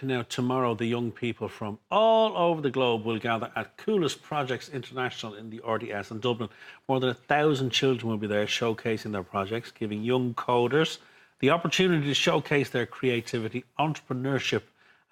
Now, tomorrow, the young people from all over the globe will gather at Coolest Projects International in the RDS in Dublin. More than 1,000 children will be there showcasing their projects, giving young coders the opportunity to showcase their creativity, entrepreneurship,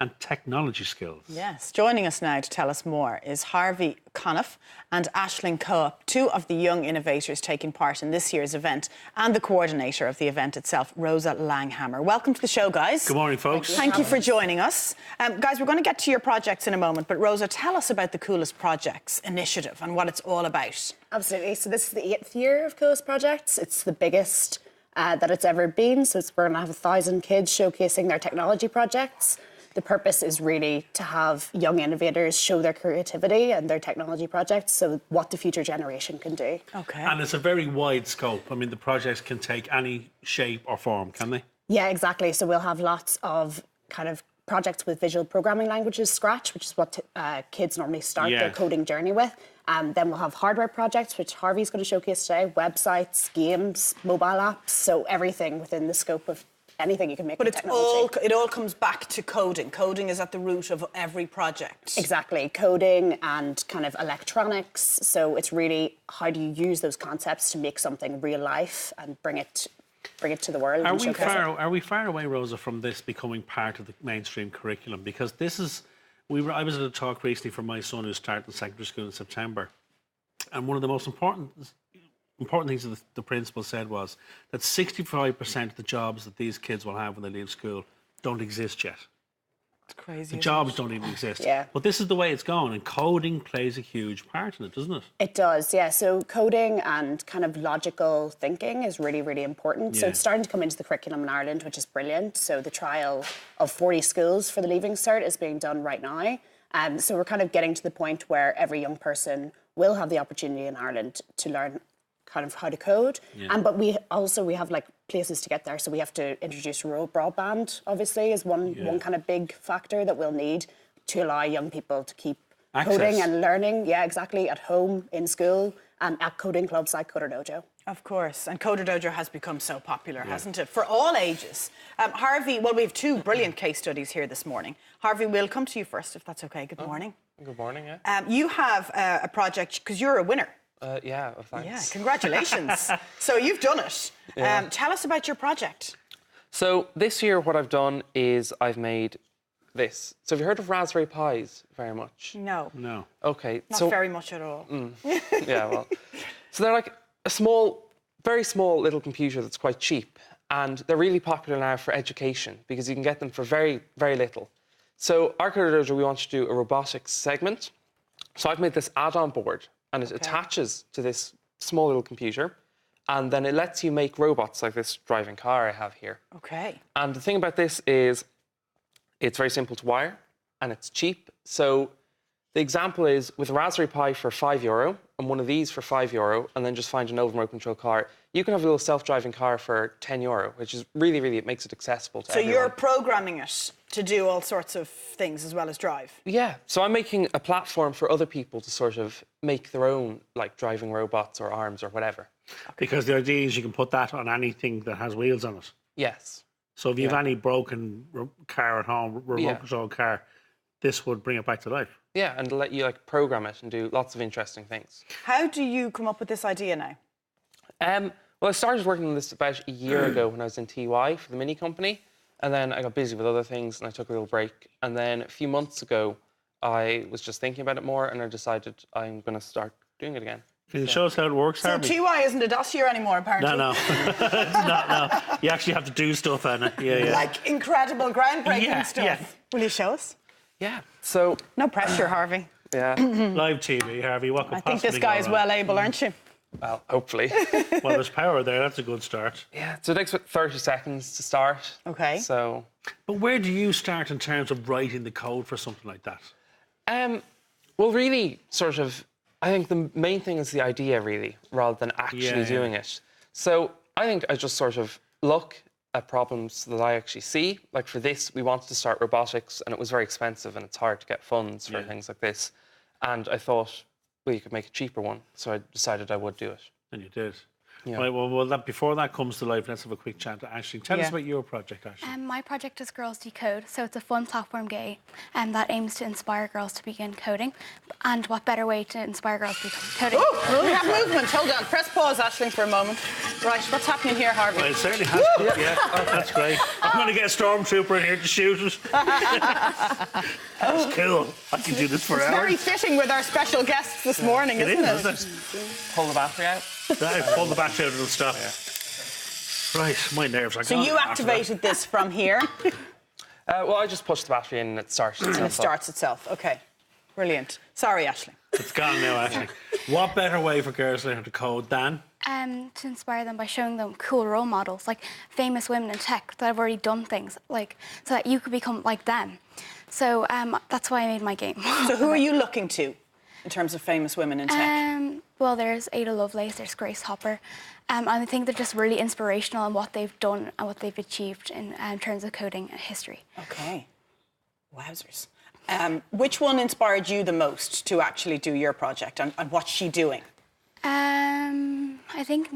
and technology skills. Yes, joining us now to tell us more is Harvey Conniff and Aisling Coop, two of the young innovators taking part in this year's event, and the coordinator of the event itself, Rosa Langhammer. Welcome to the show, guys. Good morning, folks. Thank you for joining us. Guys, we're going to get to your projects in a moment, but Rosa, tell us about the Coolest Projects initiative and what it's all about. Absolutely. So this is the 8th year of Coolest Projects. It's the biggest that it's ever been. So we're going to have 1,000 kids showcasing their technology projects. The purpose is really to have young innovators show their creativity and their technology projects, so what the future generation can do. Okay. And it's a very wide scope. I mean, the projects can take any shape or form, can they? Yeah, exactly. So we'll have lots of kind of projects with visual programming languages, Scratch, which is what kids normally start their coding journey with. Then we'll have hardware projects, which Harvey's going to showcase today, websites, games, mobile apps, so everything within the scope of anything you can make with technology. It all comes back to coding. Coding is at the root of every project. Exactly, coding and kind of electronics. So it's really how do you use those concepts to make something real life and bring it to the world. Are we far away, Rosa, from this becoming part of the mainstream curriculum? Because this is, I was at a talk recently for my son who's starting secondary school in September, and one of the most important things that the principal said was that 65% of the jobs that these kids will have when they leave school don't exist yet. It's crazy. The jobs don't even exist. Yeah. But this is the way it's going, and coding plays a huge part in it, doesn't it? It does, yeah. So coding and kind of logical thinking is really, really important. So it's starting to come into the curriculum in Ireland, which is brilliant. So the trial of 40 schools for the Leaving Cert is being done right now. So we're kind of getting to the point where every young person will have the opportunity in Ireland to learn kind of how to code. But we have like places to get there. So we have to introduce rural broadband, obviously, is one kind of big factor that we'll need to allow young people to keep coding and learning, at home, in school, at coding clubs like Coder Dojo. Of course, and Coder Dojo has become so popular, hasn't it? For all ages. Harvey, well, we have two brilliant case studies here this morning. Harvey, we'll come to you first, if that's okay. Good morning. Good morning, yeah. You have a project, because you're a winner. Well, thanks. Yeah, congratulations. So you've done it. Tell us about your project. So this year what I've done is I've made this. So have you heard of Raspberry Pis very much? No. No. Okay. Not very much at all. Yeah, well. So they're like a very small little computer that's quite cheap. And they're really popular now for education because you can get them for very, very little. So our Coder Dojo, we want to do a robotics segment. So I've made this add-on board, and it attaches to this small little computer, and then it lets you make robots like this driving car I have here. Okay. And the thing about this is it's very simple to wire, and it's cheap. So the example is with a Raspberry Pi for €5 and one of these for €5, and then just find an over remote control car, you can have a little self-driving car for €10, which is really, really, it makes it accessible to everyone. So you're programming it to do all sorts of things as well as drive? Yeah, so I'm making a platform for other people to sort of make their own, like, driving robots or arms or whatever. Because the idea is you can put that on anything that has wheels on it. Yes. So if you have any broken car at home, remote control car, this would bring it back to life. Yeah, and let you, like, program it and do lots of interesting things. How do you come up with this idea now? Well, I started working on this about a year ago when I was in TY for the Mini Company, and then I got busy with other things and I took a little break. And then a few months ago, I was just thinking about it more and I decided I'm going to start doing it again. Can you show us how it works, So Harvey? TY isn't a dossier anymore, apparently. No. No. You actually have to do stuff, Anna. Yeah. Like incredible, groundbreaking stuff. Yeah. Will you show us? Yeah, so... No pressure, Harvey. Yeah, Live TV, Harvey, what could I think this possibly guy go is wrong? well able, aren't you? well, hopefully. Well, there's power there. That's a good start. Yeah, so it takes about 30 seconds to start. Okay. So... But where do you start in terms of writing the code for something like that? Well, really, sort of, I think the main thing is the idea, really, rather than actually doing it. So I think I just sort of look at problems that I actually see. Like for this, we wanted to start robotics, and it was very expensive, and it's hard to get funds for things like this. And I thought, well, you could make a cheaper one. So I decided I would do it. And you did. Right, well, before that comes to life, let's have a quick chat to Aisling. Tell us Yeah. about your project, Aisling. My project is Girls Decode, so it's a fun platform game that aims to inspire girls to begin coding. And what better way to inspire girls to begin coding? Oh, we have movement. Hold on. Press pause, Aisling, for a moment. Right, what's happening here, Harvey? Well, it certainly has. Yeah, that's great. I'm going to get a stormtrooper in here to shoot it. That's cool. I can do this for It's hours. very fitting with our special guests this morning, It isn't is, it? isn't it? Pull the battery out. Right, pull the battery out, it'll stop. Right, my nerves are So gone you after that. activated this from here, Well, I just pushed the battery in and it starts itself and it up. starts itself. OK, brilliant. Sorry, Aisling. It's gone now, actually. What better way for girls to learn to code than? To inspire them by showing them cool role models, like famous women in tech that have already done things, like so that you could become like them. So that's why I made my game. So who are you looking to in terms of famous women in tech? Well, there's Ada Lovelace, there's Grace Hopper. And I think they're just really inspirational in what they've done and what they've achieved in terms of coding history. OK. Wowzers. Which one inspired you the most to actually do your project, and what's she doing? I think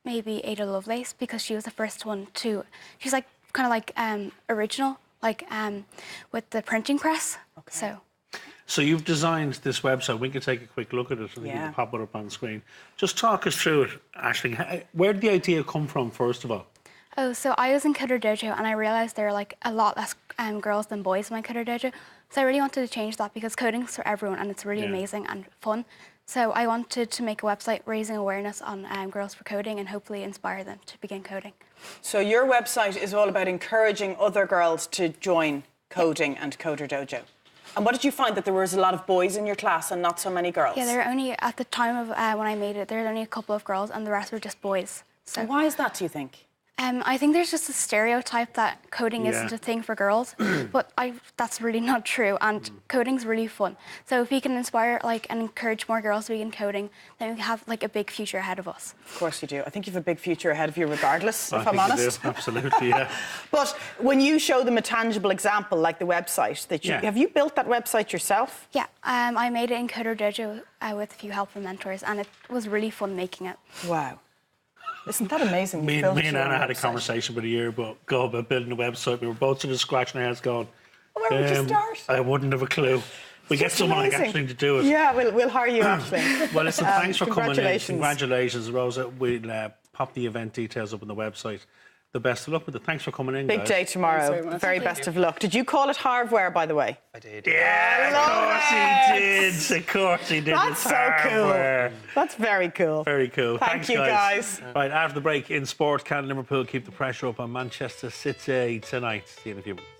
maybe Ada Lovelace, because she was the first one to. She's like kind of like original, like with the printing press. Okay. So you've designed this website. We can take a quick look at it and we can pop it up on the screen. Just talk us through it, Aisling. Where did the idea come from, first of all? Oh, so I was in Coder Dojo and I realised there are like a lot less girls than boys in my Coder Dojo. So I really wanted to change that because coding's for everyone and it's really amazing and fun. So I wanted to make a website raising awareness on girls for coding and hopefully inspire them to begin coding. So your website is all about encouraging other girls to join coding and Coder Dojo. And what did you find, that there was a lot of boys in your class and not so many girls? Yeah, there are only, at the time of when I made it, there were only a couple of girls and the rest were just boys. So Why is that, do you think? I think there's just a stereotype that coding isn't a thing for girls, but that's really not true. And coding's really fun. So if we can inspire and encourage more girls to begin coding, then we have a big future ahead of us. Of course you do. I think you have a big future ahead of you regardless, I if I'm think you honest. do. Absolutely, yeah. But when you show them a tangible example, like the website, have you built that website yourself? Yeah, I made it in Coder Dojo with a few helpful mentors, and it was really fun making it. Wow. Isn't that amazing? Me You built and your own Anna had a website. conversation about a year ago about building a website. We were both sort of scratching our heads going, Where would you start? I wouldn't have a clue. We get Just someone like amazing. Aisling to do it. Yeah, we'll hire you, Aisling. Well, listen, thanks for coming in. Congratulations. Congratulations, Rosa. We'll pop the event details up on the website. The best of luck with it. Thanks for coming in, Big guys. day tomorrow. very much. Very best of luck. Did you call it hardware, by the way? I did. Yeah, of course he did. Of course he did. That's It's so hardware. cool. That's very cool. Very cool. Thank Thanks, you, guys. Right, after the break in sport, can Liverpool keep the pressure up on Manchester City tonight? See you in a few minutes.